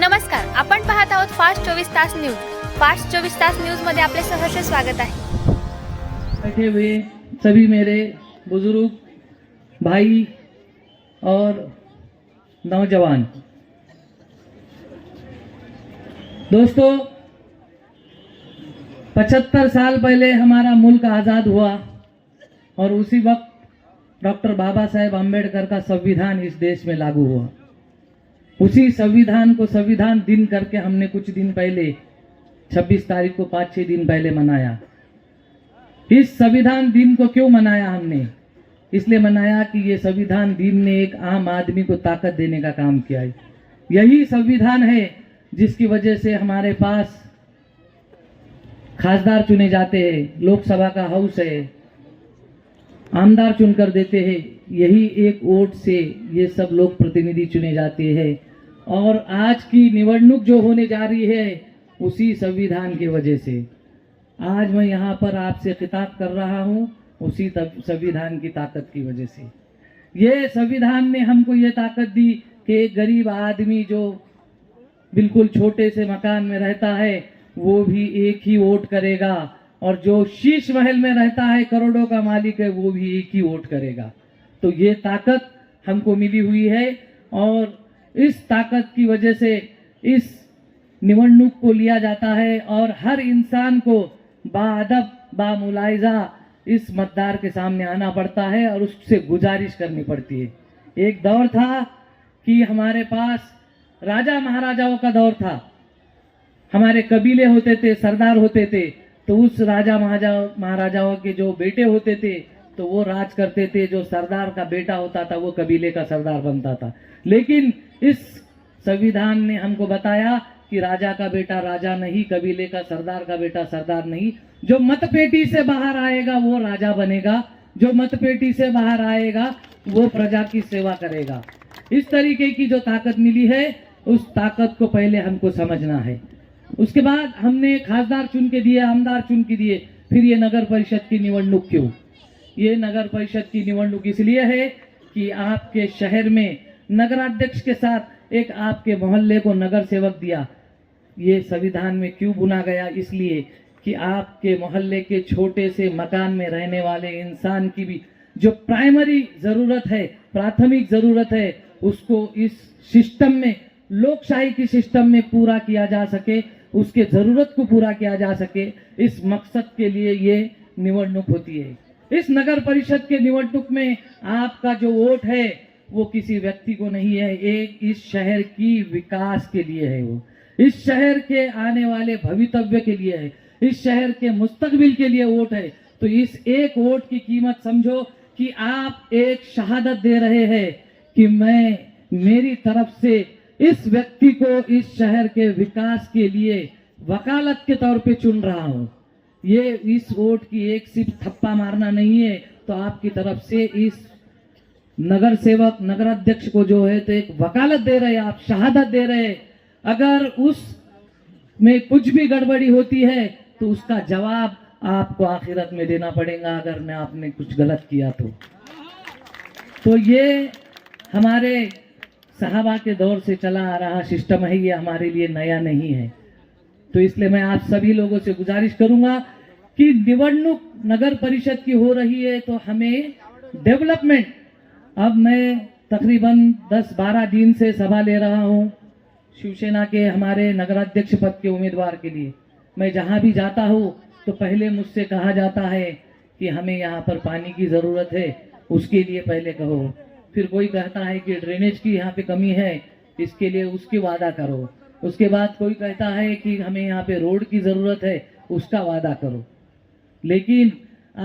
नमस्कार, आपण पाहत आहोत फास्ट 24 तास न्यूज। फास्ट 24 तास न्यूज मध्ये आपले सहर्ष स्वागत आहे। बैठे हुए सभी मेरे बुजुर्ग भाई और नौजवान दोस्तों, 75 साल पहले हमारा मुल्क आज़ाद हुआ और उसी वक्त डॉक्टर बाबा साहेब आम्बेडकर का संविधान इस देश में लागू हुआ। उसी संविधान को संविधान दिन करके हमने कुछ दिन पहले 26 तारीख को 5-6 दिन पहले मनाया। इस संविधान दिन को क्यों मनाया हमने? इसलिए मनाया कि ये संविधान दिन ने एक आम आदमी को ताकत देने का काम किया है। यही संविधान है जिसकी वजह से हमारे पास खासदार चुने जाते हैं, लोकसभा का हाउस है, आमदार चुनकर देते हैं। यही एक वोट से ये सब लोग प्रतिनिधि चुने जाते हैं और आज की निवडणूक जो होने जा रही है उसी संविधान की वजह से आज मैं यहाँ पर आपसे खिताब कर रहा हूँ, उसी संविधान की ताकत की वजह से। ये संविधान ने हमको ये ताकत दी कि एक गरीब आदमी जो बिल्कुल छोटे से मकान में रहता है वो भी एक ही वोट करेगा और जो शीश महल में रहता है, करोड़ों का मालिक है, वो भी एक ही वोट करेगा। तो ये ताकत हमको मिली हुई है और इस ताकत की वजह से इस निवडणूक को लिया जाता है और हर इंसान को बाअदब बामुलाइजा इस मतदार के सामने आना पड़ता है और उससे गुजारिश करनी पड़ती है। एक दौर था कि हमारे पास राजा महाराजाओं का दौर था, हमारे कबीले होते थे, सरदार होते थे, तो उस राजा महाराजाओं के जो बेटे होते थे तो वो राज करते थे। जो सरदार का बेटा होता था वो कबीले का सरदार बनता था। लेकिन इस संविधान ने हमको बताया कि राजा का बेटा राजा नहीं, कबीले का सरदार का बेटा सरदार नहीं। जो मतपेटी से बाहर आएगा वो राजा बनेगा, जो मतपेटी से बाहर आएगा वो प्रजा की सेवा करेगा। इस तरीके की जो ताकत मिली है उस ताकत को पहले हमको समझना है। उसके बाद हमने खासदार चुन के दिए, आमदार चुन के दिए। फिर ये नगर परिषद की निवडणूक क्यों? ये नगर परिषद की निवडणूक इसलिए है कि आपके शहर में नगराध्यक्ष के साथ एक आपके मोहल्ले को नगर सेवक दिया। ये संविधान में क्यों बुना गया? इसलिए कि आपके मोहल्ले के छोटे से मकान में रहने वाले इंसान की भी जो प्राइमरी जरूरत है, प्राथमिक जरूरत है, उसको इस सिस्टम में, लोकशाही की सिस्टम में पूरा किया जा सके, उसके जरूरत को पूरा किया जा सके। इस मकसद के लिए ये निवडणूक होती है। इस नगर परिषद के निवडणूक में आपका जो वोट है वो किसी व्यक्ति को नहीं है, एक इस शहर की विकास के लिए है, वो इस शहर के आने वाले भवितव्य के लिए है, इस शहर के मुस्तकबिल के लिए वोट है। तो इस एक वोट की कीमत समझो कि आप एक शहादत दे रहे हैं कि मैं मेरी तरफ से इस व्यक्ति को इस शहर के विकास के लिए वकालत के तौर पे चुन रहा हूं। ये इस वोट की एक सिर्फ थप्पा मारना नहीं है, तो आपकी तरफ से इस नगर सेवक, नगराध्यक्ष को जो है तो एक वकालत दे रहे हैं, आप शहादत दे रहे हैं। अगर उस में कुछ भी गड़बड़ी होती है तो उसका जवाब आपको आखिरत में देना पड़ेगा, अगर मैं आपने कुछ गलत किया तो ये हमारे सहाबा के दौर से चला आ रहा सिस्टम है, ये हमारे लिए नया नहीं है। तो इसलिए मैं आप सभी लोगों से गुजारिश करूंगा कि निवडणूक नगर परिषद की हो रही है तो हमें डेवलपमेंट, अब मैं तकरीबन 10-12 दिन से सभा ले रहा हूं शिवसेना के हमारे नगराध्यक्ष पद के उम्मीदवार के लिए। मैं जहां भी जाता हूं तो पहले मुझसे कहा जाता है कि हमें यहाँ पर पानी की जरूरत है, उसके लिए पहले कहो। फिर कोई कहता है कि ड्रेनेज की यहाँ पे कमी है, इसके लिए उसकी वादा करो। उसके बाद कोई कहता है कि हमें यहाँ पे रोड की जरूरत है, उसका वादा करो। लेकिन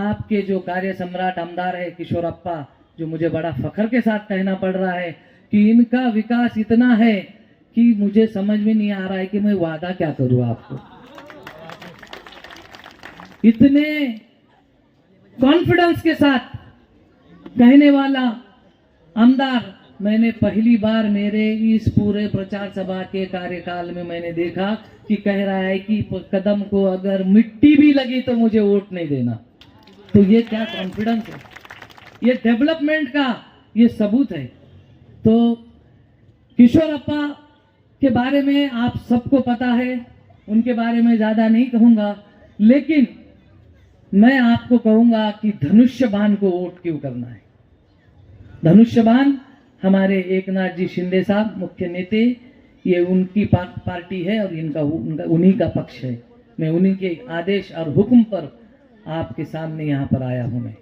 आपके जो कार्य सम्राट आमदार है किशोरप्पा, जो मुझे बड़ा फख्र के साथ कहना पड़ रहा है कि इनका विकास इतना है कि मुझे समझ में नहीं आ रहा है कि मैं वादा क्या करूं आपको। इतने कॉन्फिडेंस के साथ कहने वाला आमदार मैंने पहली बार मेरे इस पूरे प्रचार सभा के कार्यकाल में मैंने देखा कि कह रहा है कि कदम को अगर मिट्टी भी लगी तो मुझे वोट नहीं देना। तो ये क्या कॉन्फिडेंस है, ये डेवलपमेंट का ये सबूत है। तो किशोरप्पा के बारे में आप सबको पता है, उनके बारे में ज्यादा नहीं कहूंगा, लेकिन मैं आपको कहूंगा कि धनुष्य बाण को वोट क्यों करना है। धनुष्य बाण हमारे एकनाथ जी शिंदे साहब मुख्य नेते, ये उनकी पार्टी है और इनका उन्हीं का पक्ष है। मैं उन्हीं के आदेश और हुक्म पर आपके सामने यहाँ पर आया हूं। मैं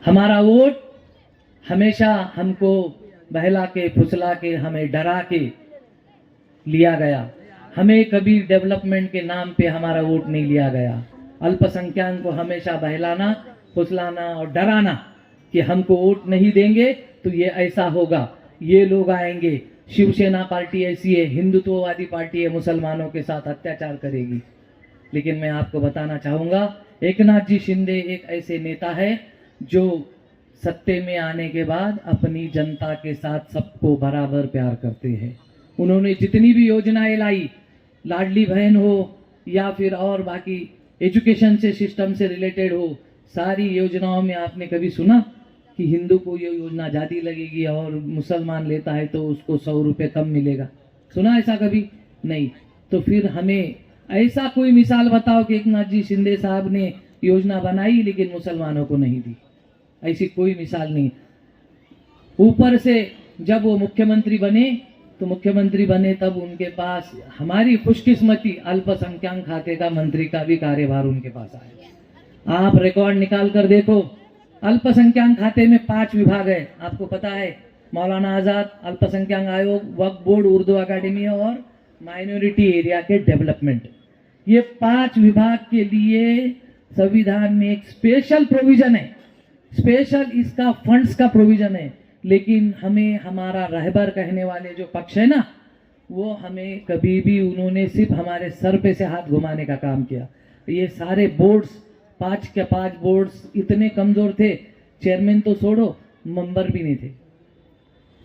हमारा वोट हमेशा हमको बहला के फुसला के हमें डरा के लिया गया। हमें कभी डेवलपमेंट के नाम पे हमारा वोट नहीं लिया गया। अल्पसंख्यक को हमेशा बहलाना, फुसलाना और डराना कि हमको वोट नहीं देंगे तो ये ऐसा होगा, ये लोग आएंगे, शिवसेना पार्टी ऐसी है, हिंदुत्ववादी पार्टी है, मुसलमानों के साथ अत्याचार करेगी। लेकिन मैं आपको बताना चाहूंगा, एकनाथ जी शिंदे एक ऐसे नेता है जो सत्ते में आने के बाद अपनी जनता के साथ सबको बराबर प्यार करते हैं। उन्होंने जितनी भी योजनाएं लाई, लाडली बहन हो या फिर और बाकी एजुकेशन से सिस्टम से रिलेटेड हो, सारी योजनाओं में आपने कभी सुना कि हिंदू को ये योजना ज्यादा लगेगी और मुसलमान लेता है तो उसको 100 रुपये कम मिलेगा? सुना ऐसा कभी? नहीं। तो फिर हमें ऐसा कोई मिसाल बताओ कि एकनाथ जी शिंदे साहब ने योजना बनाई लेकिन मुसलमानों को नहीं दी। ऐसी कोई मिसाल नहीं। ऊपर से जब वो मुख्यमंत्री बने तब उनके पास हमारी खुशकिस्मती अल्पसंख्यक खाते का मंत्री का भी कार्यभार उनके पास आया। आप रिकॉर्ड निकाल कर देखो, अल्पसंख्यक खाते में 5 विभाग है। आपको पता है, मौलाना आजाद, अल्पसंख्यक आयोग, वक्फ बोर्ड, उर्दू अकादमी और माइनॉरिटी एरिया के डेवलपमेंट। ये 5 विभाग के लिए संविधान में एक स्पेशल प्रोविजन है, स्पेशल इसका फंड्स का प्रोविजन है। लेकिन हमें हमारा रहबर कहने वाले जो पक्ष है ना, वो हमें कभी भी उन्होंने सिर्फ हमारे सर पे से हाथ घुमाने का काम किया। ये सारे बोर्ड्स 5 के 5 बोर्ड्स इतने कमजोर थे, चेयरमैन तो छोड़ो, मेंबर भी नहीं थे।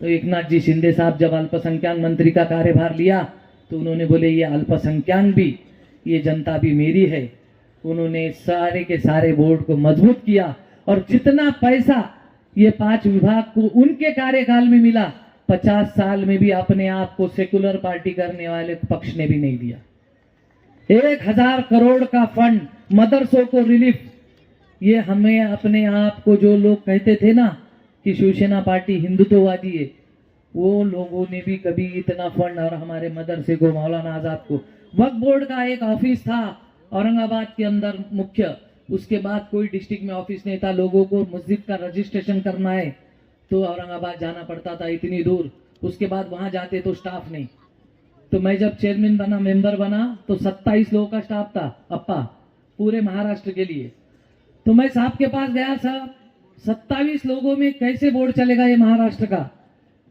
तो एकनाथ जी शिंदे साहब जब अल्पसंख्यक मंत्री का कार्यभार लिया तो उन्होंने बोले ये अल्पसंख्यक भी, ये जनता भी मेरी है। उन्होंने सारे के सारे बोर्ड को मजबूत किया और जितना पैसा ये 5 विभाग को उनके कार्यकाल में मिला, 50 साल में भी अपने आप को सेकुलर पार्टी करने वाले पक्ष ने भी नहीं दिया। 1000 करोड़ का फंड मदरसों को रिलीफ, ये हमें अपने आप को जो लोग कहते थे ना कि शिवसेना पार्टी हिंदुत्ववादी है, वो लोगों ने भी कभी इतना फंड, और हमारे मदरसे को, मौलाना आजाद को, वक्फ बोर्ड का एक ऑफिस था औरंगाबाद के अंदर मुख्य, उसके बाद कोई डिस्ट्रिक्ट में ऑफिस नहीं था। लोगों को मस्जिद का रजिस्ट्रेशन करना है तो औरंगाबाद जाना पड़ता था इतनी दूर, उसके बाद वहां जाते तो स्टाफ नहीं। तो मैं जब चेयरमैन बना, मेंबर बना, तो 27 लोगों का स्टाफ था अप्पा, पूरे महाराष्ट्र के लिए। तो मैं साहब के पास गया, साहब 27 लोगों में कैसे बोर्ड चलेगा ये महाराष्ट्र का?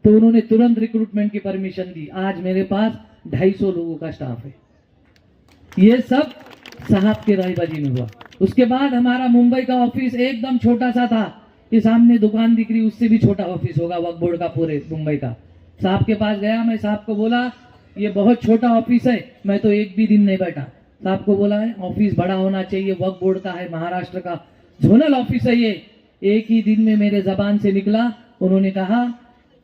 तो उन्होंने तुरंत रिक्रूटमेंट की परमिशन दी। आज मेरे पास 250 लोगों का स्टाफ है। ये सब साहब के रायबाजी में हुआ। उसके बाद हमारा मुंबई का ऑफिस एकदम छोटा सा था, ये सामने दुकान दिख रही, उससे भी छोटा ऑफिस होगा वक्फ बोर्ड का पूरे मुंबई का। साहब के पास गया, मैं साहब को बोला ये बहुत छोटा ऑफिस है, मैं तो एक भी दिन नहीं बैठा। साहब को बोला है ऑफिस बड़ा होना चाहिए, वक्फ बोर्ड का है, महाराष्ट्र का जोनल ऑफिस है ये। एक ही दिन में मेरे जबान से निकला, उन्होंने कहा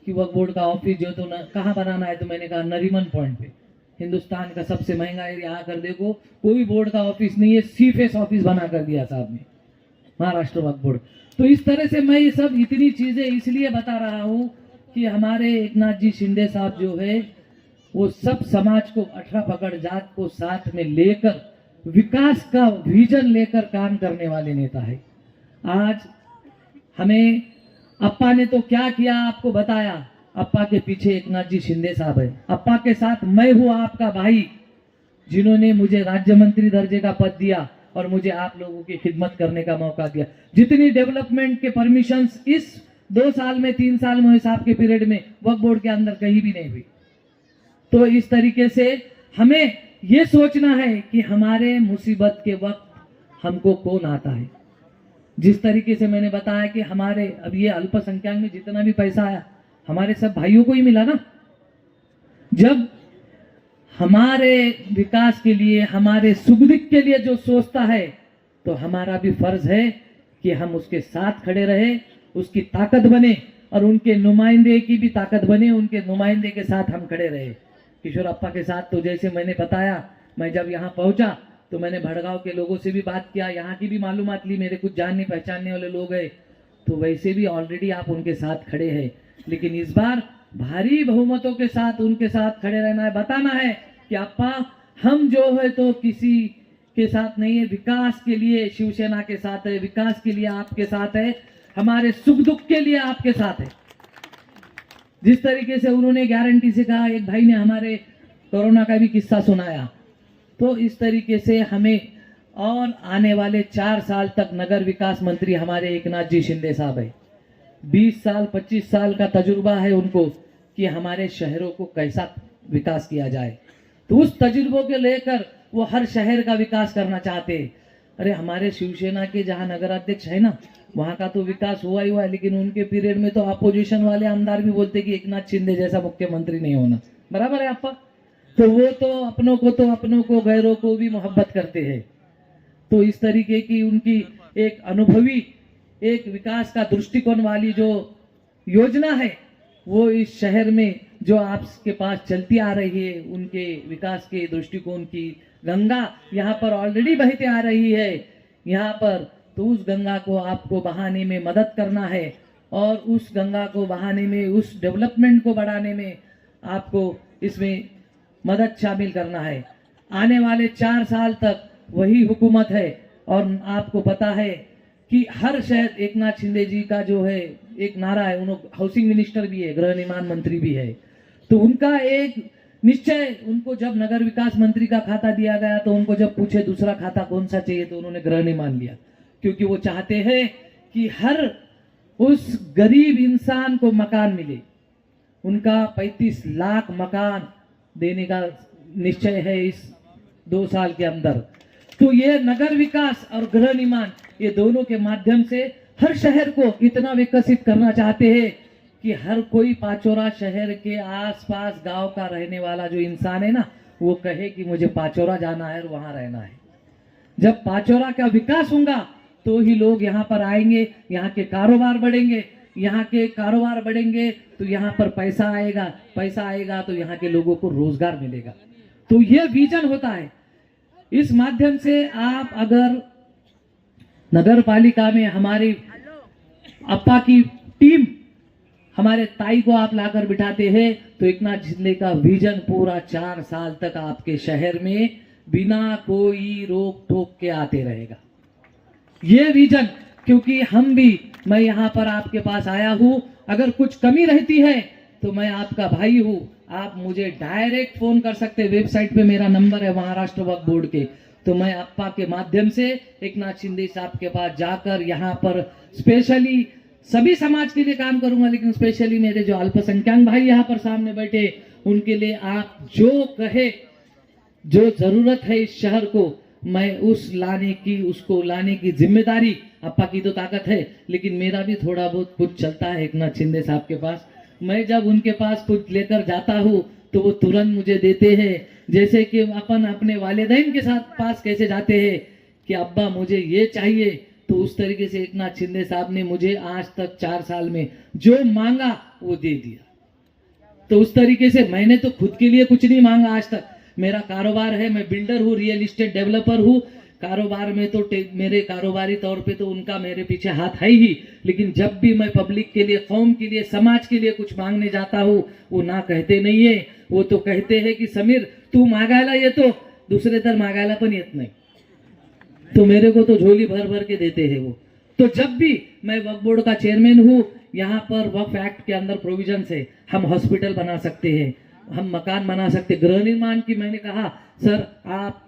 कि वक्फ बोर्ड का ऑफिस जो तो कहाँ बनाना है? तो मैंने कहा नरीमन पॉइंट पे, हिंदुस्तान का सबसे महंगा एरिया, आकर देखो कोई बोर्ड का ऑफिस नहीं है, सीफेस ऑफिस बना कर दिया साहब ने, महाराष्ट्र वक्फ बोर्ड। तो इस तरह से मैं ये सब इतनी चीजें इसलिए बता रहा हूँ कि हमारे एकनाथ जी शिंदे साहब जो है वो सब समाज को, 18 पकड़ जात को साथ में लेकर विकास का विजन लेकर काम करने वाले नेता है। आज हमें अप्पा ने तो क्या किया आपको बताया, अप्पा के पीछे एकनाथ जी शिंदे साहब है। अप्पा के साथ मैं हूं आपका भाई, जिन्होंने मुझे राज्य मंत्री दर्जे का पद दिया और मुझे आप लोगों की खिदमत करने का मौका दिया। जितनी डेवलपमेंट के परमिशंस इस 2 साल में, 3 साल में, साहब के पीरियड में वक्फ बोर्ड के अंदर कहीं भी नहीं हुई। तो इस तरीके से हमें ये सोचना है कि हमारे मुसीबत के वक्त हमको कौन आता है। जिस तरीके से मैंने बताया कि हमारे अब ये अल्पसंख्यक में जितना भी पैसा आया हमारे सब भाइयों को ही मिला ना। जब हमारे विकास के लिए, हमारे सुख दुख के लिए जो सोचता है, तो हमारा भी फर्ज है कि हम उसके साथ खड़े रहे, उसकी ताकत बने और उनके नुमाइंदे की भी ताकत बने, उनके नुमाइंदे के साथ हम खड़े रहे। किशोरप्पा के साथ तो जैसे मैंने बताया, मैं जब यहाँ पहुंचा तो मैंने भड़गांव के लोगों से भी बात किया, यहाँ की भी मालूमात ली, मेरे कुछ जानने पहचानने वाले लोग हैं, तो वैसे भी ऑलरेडी आप उनके साथ खड़े हैं। लेकिन इस बार भारी बहुमतों के साथ उनके साथ खड़े रहना है, बताना है कि अप्पा हम जो है तो किसी के साथ नहीं है, विकास के लिए शिवसेना के साथ है, विकास के लिए आपके साथ है, हमारे सुख दुख के लिए आपके साथ है। जिस तरीके से उन्होंने गारंटी से कहा, एक भाई ने हमारे कोरोना का भी किस्सा सुनाया, तो इस तरीके से हमें और आने वाले 4 साल तक नगर विकास मंत्री हमारे एकनाथ जी शिंदे साहब है। 20 साल 25 साल का तजुर्बा है उनको कि हमारे शहरों को कैसा विकास किया जाए, तो उस तजुर्बों के लेकर वो हर शहर का विकास करना चाहते हैं। अरे हमारे शिवसेना के जहाँ नगर अध्यक्ष है ना, वहाँ का तो विकास हुआ ही हुआ है, लेकिन उनके पीरियड में तो अपोजिशन वाले आमदार भी बोलते कि एकनाथ शिंदे जैसा मुख्यमंत्री नहीं होना। बराबर है आपका? तो वो तो अपनों को गैरों को भी मोहब्बत करते हैं। तो इस तरीके की उनकी एक अनुभवी, एक विकास का दृष्टिकोण वाली जो योजना है, वो इस शहर में जो आपके पास चलती आ रही है, उनके विकास के दृष्टिकोण की गंगा यहाँ पर ऑलरेडी बहते आ रही है यहाँ पर, तो उस गंगा को आपको बहाने में मदद करना है और उस गंगा को बहाने में, उस डेवलपमेंट को बढ़ाने में आपको इसमें मदद शामिल करना है। आने वाले 4 साल तक वही हुकूमत है और आपको पता है कि हर शहर, एकनाथ शिंदे जी का जो है एक नारा है, उन्होंने हाउसिंग मिनिस्टर भी है, गृह निर्माण मंत्री भी है, तो उनका एक निश्चय, उनको जब नगर विकास मंत्री का खाता दिया गया तो उनको जब पूछे दूसरा खाता कौन सा चाहिए तो उन्होंने गृह निर्माण लिया, क्योंकि वो चाहते हैं कि हर उस गरीब इंसान को मकान मिले। उनका 35 लाख मकान देने का निश्चय है इस 2 साल के अंदर। तो ये नगर विकास और गृह निर्माण, ये दोनों के माध्यम से हर शहर को इतना विकसित करना चाहते हैं कि हर कोई पाचोरा शहर के आसपास गांव का रहने वाला जो इंसान है ना, वो कहे कि मुझे पाचोरा जाना है और वहां रहना है। जब पाचोरा का विकास होगा तो ही लोग यहाँ पर आएंगे, यहाँ के कारोबार बढ़ेंगे, यहाँ के कारोबार बढ़ेंगे तो यहाँ पर पैसा आएगा, पैसा आएगा तो यहाँ के लोगों को रोजगार मिलेगा। तो ये विजन होता है। इस माध्यम से आप अगर नगर पालिका में हमारी अप्पा की टीम, हमारे ताई को आप लाकर बिठाते हैं तो एकनाथ शिंदे का विजन पूरा 4 साल तक आपके शहर में बिना कोई रोक टोक के आते रहेगा। ये विजन, क्योंकि हम भी, मैं यहाँ पर आपके पास आया हूँ, अगर कुछ कमी रहती है तो मैं आपका भाई हूँ, आप मुझे डायरेक्ट फोन कर सकते हैं। वेबसाइट पे मेरा नंबर है महाराष्ट्र वक्फ बोर्ड के, तो मैं अप्पा के माध्यम से एकनाथ शिंदे साहब के पास जाकर यहाँ पर स्पेशली सभी समाज के लिए काम करूंगा, लेकिन स्पेशली मेरे जो अल्पसंख्यक भाई यहाँ पर सामने बैठे, उनके लिए आप जो कहे, जो जरूरत है इस शहर को, मैं उसको लाने की जिम्मेदारी, अप्पा की तो ताकत है लेकिन मेरा भी थोड़ा बहुत कुछ चलता है एकनाथ शिंदे साहब के पास। मैं जब उनके पास कुछ लेकर जाता हूँ तो वो तुरंत मुझे देते हैं, जैसे कि अपन अपने वालिदैन के साथ पास कैसे जाते हैं कि अब्बा मुझे ये चाहिए, तो उस तरीके से एकनाथ शिंदे साहब ने मुझे आज तक 4 साल में जो मांगा वो दे दिया। तो उस तरीके से मैंने तो खुद के लिए कुछ नहीं मांगा आज तक। मेरा कारोबार है, मैं बिल्डर हूँ, रियल एस्टेट डेवलपर हूँ, कारोबार में तो मेरे कारोबारी तौर पे तो उनका मेरे पीछे हाथ है ही, लेकिन जब भी मैं पब्लिक के लिए, कौम के लिए, समाज के लिए कुछ मांगने जाता हूँ, वो ना कहते नहीं है, वो तो कहते हैं कि समीर तू मागायला येतो, दुसरे तर मागायला पण येत नाही, तो मेरे को तो झोली भर भर के देते हैं वो। तो जब भी मैं वक्फ बोर्ड का चेयरमैन हूँ, यहाँ पर वक्फ एक्ट के अंदर प्रोविजन है, हम हॉस्पिटल बना सकते हैं, हम मकान बना सकते। गृह निर्माण की मैंने कहा सर आप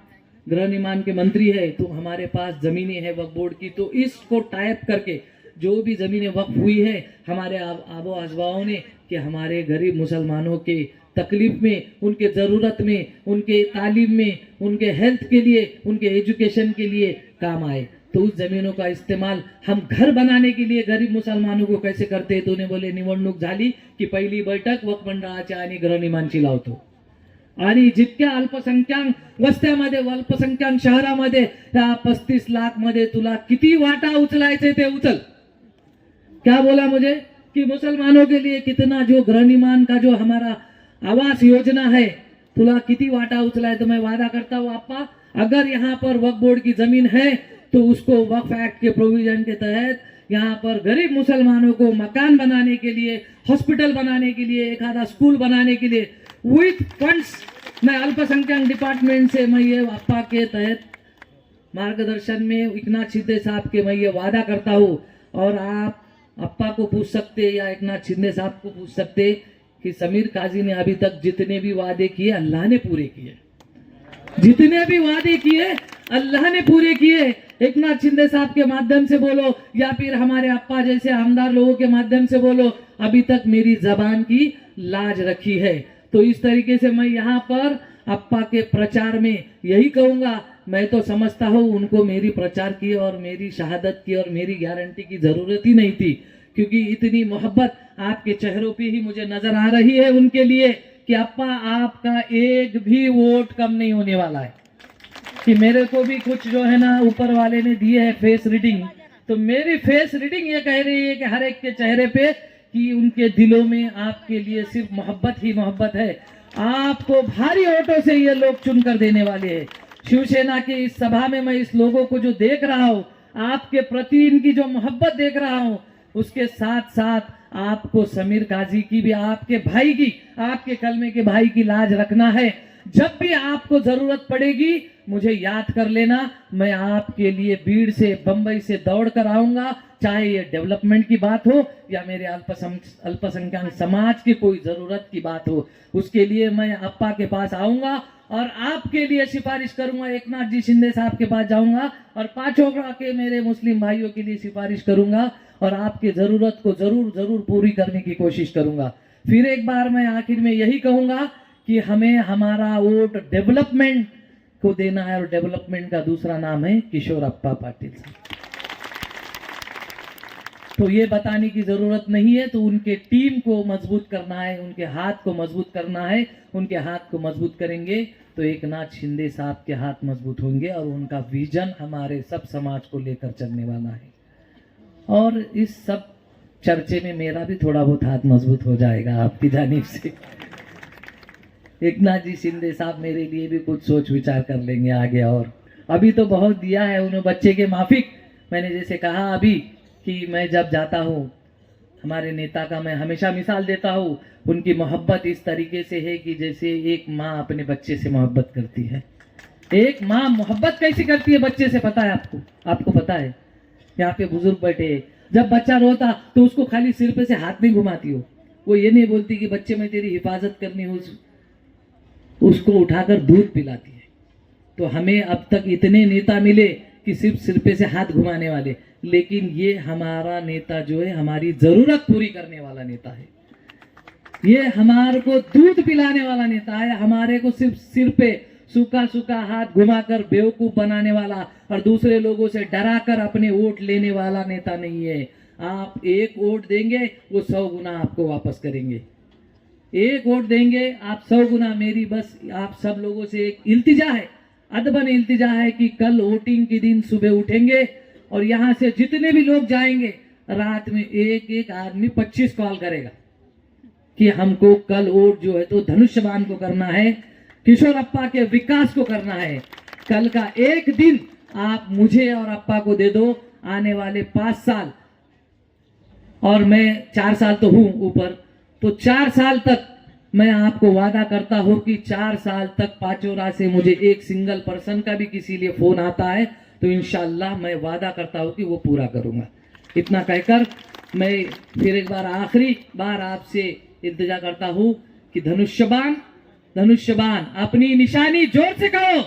गृह निर्माण के मंत्री है तो हमारे पास जमीनें हैं वक्फ बोर्ड की, तो इसको टाइप करके जो भी जमीनें वक्फ हुई है हमारे आबो अजवाओं ने, कि हमारे गरीब मुसलमानों के तकलीफ में, उनके ज़रूरत में, उनके तालीम में, उनके हेल्थ के लिए, उनके एजुकेशन के लिए काम आए, तो उस जमीनों का इस्तेमाल हम घर बनाने के लिए गरीब मुसलमानों को कैसे करते हैं। तो उन्हें बोले निवडणूक झाली की पहिली बैठक वक्फ मंडळाच्या आणि गृहनिर्माणची लावतो, आणि जितक्या अल्पसंख्याक वस्त्यामध्ये, अल्पसंख्याक शहरामध्ये त्या 35 लाख मध्ये तुला किती वाटा उचलायचे ते उचल। क्या बोला मुझे कि मुसलमानों के लिए कितना जो गृहनिर्माण का जो हमारा आवास योजना है, तुला किती वाटा उचला है, तो मैं वादा करता हूँ आपा, अगर यहाँ पर वक्फ बोर्ड की जमीन है तो उसको वक्फ एक्ट के प्रोविजन के तहत यहाँ पर गरीब मुसलमानों को मकान बनाने के लिए, हॉस्पिटल बनाने के लिए, एक आधा स्कूल बनाने के लिए विथ फंड्स, मैं अल्पसंख्यक डिपार्टमेंट से मैं ये आपा के तहत मार्गदर्शन में एकनाथ शिंदे साहब के मैं ये वादा करता हूँ। और आप अप्पा को पूछ सकते या एकनाथ शिंदे साहब को पूछ सकते कि समीर काजी ने अभी तक जितने भी वादे किए अल्लाह ने पूरे किए, जितने भी वादे किए अल्लाह ने पूरे किए। एकनाथ शिंदे साहब के माध्यम से बोलो या फिर हमारे अप्पा जैसे आमदार लोगों के माध्यम से बोलो, अभी तक मेरी जबान की लाज रखी है। तो इस तरीके से मैं यहाँ पर अप्पा के प्रचार में यही कहूंगा, मैं तो समझता हूँ उनको मेरी प्रचार की और मेरी शहादत की और मेरी गारंटी की जरूरत ही नहीं थी, क्योंकि इतनी मोहब्बत आपके चेहरों पे ही मुझे नजर आ रही है उनके लिए कि अप्पा आपका एक भी वोट कम नहीं होने वाला है। कि मेरे को भी कुछ जो है ना ऊपर वाले ने दिए है फेस रीडिंग, तो मेरी फेस रीडिंग ये कह रही है कि हर एक के चेहरे पे कि उनके दिलों में आपके लिए सिर्फ मोहब्बत ही मोहब्बत है। आपको भारी वोटों से ये लोग चुनकर देने वाले हैं। शिवसेना की इस सभा में मैं इस लोगों को जो देख रहा हूँ, आपके प्रति इनकी जो मोहब्बत देख रहा हूँ, उसके साथ साथ आपको समीर काजी की भी, आपके भाई की, आपके कलमे के भाई की लाज रखना है। जब भी आपको जरूरत पड़ेगी मुझे याद कर लेना, मैं आपके लिए भीड़ से, बंबई से दौड़ कर आऊंगा, चाहे ये डेवलपमेंट की बात हो या मेरे अल्पसंख्यक समाज की कोई जरूरत की बात हो, उसके लिए मैं अप्पा के पास आऊंगा और आपके लिए सिफारिश करूंगा। एकनाथ जी शिंदे साहब के पास जाऊंगा और पांचों के मेरे मुस्लिम भाइयों के लिए सिफारिश करूंगा और आपकी जरूरत को जरूर जरूर पूरी करने की कोशिश करूंगा। फिर एक बार मैं आखिर में यही कहूंगा कि हमें हमारा वोट डेवलपमेंट को देना है, और डेवलपमेंट का दूसरा नाम है किशोरप्पा पाटिल साहब। तो ये बताने की जरूरत नहीं है, तो उनके टीम को मजबूत करना है, उनके हाथ को मजबूत करना है। उनके हाथ को मजबूत करेंगे तो एकनाथ शिंदे साहब के हाथ मजबूत होंगे और उनका विजन हमारे सब समाज को लेकर चलने वाला है। और इस सब चर्चे में मेरा भी थोड़ा बहुत हाथ मजबूत हो जाएगा आपकी जानिब से। एकनाथ जी शिंदे साहब मेरे लिए भी कुछ सोच विचार कर लेंगे आगे। और अभी तो बहुत दिया है उन्होंने बच्चे के माफिक। मैंने जैसे कहा अभी कि मैं जब जाता हूँ हमारे नेता का, मैं हमेशा मिसाल देता हूँ, उनकी मोहब्बत इस तरीके से है कि जैसे एक माँ अपने बच्चे से मोहब्बत करती है। एक माँ मोहब्बत कैसे करती है बच्चे से, पता है आपको? आपको पता है? यहाँ पे बुजुर्ग बैठे, जब बच्चा रोता तो उसको खाली सिर पे से हाथ नहीं घुमाती हो, वो ये नहीं बोलती कि बच्चे में तेरी हिफाजत करनी हो, उसको उठाकर दूध पिलाती है। तो हमें अब तक इतने नेता मिले कि सिर्फ सिर पे से हाथ घुमाने वाले, लेकिन ये हमारा नेता जो है हमारी जरूरत पूरी करने वाला नेता है। ये हमारे को दूध पिलाने वाला नेता है, हमारे को सिर्फ सिर पे सूखा सूखा हाथ घुमाकर बेवकूफ बनाने वाला और दूसरे लोगों से डराकर अपने वोट लेने वाला नेता नहीं है। आप एक वोट देंगे वो 100 गुना आपको वापस करेंगे। एक वोट देंगे आप 100 गुना। मेरी बस आप सब लोगों से एक इल्तिजा है, अदबन इल्तिजा है कि कल वोटिंग के दिन सुबह उठेंगे और यहाँ से जितने भी लोग जाएंगे रात में एक एक आदमी 25 कॉल करेगा कि हमको कल वोट जो है तो धनुष्यबाण को करना है, किशोरप्पा के विकास को करना है। कल का एक दिन आप मुझे और अप्पा को दे दो, आने वाले 5 साल, और मैं 4 साल तो हूं ऊपर, तो 4 साल तक मैं आपको वादा करता हूं कि 4 साल तक पाचोरा से मुझे एक सिंगल पर्सन का भी किसी लिए फोन आता है तो इंशाल्लाह मैं वादा करता हूं कि वो पूरा करूंगा। इतना कहकर मैं फिर एक बार आखिरी बार आपसे इल्तिजा करता हूं कि धनुष्यबाण, धनुष्यबाण, अपनी निशानी जोर से कहो।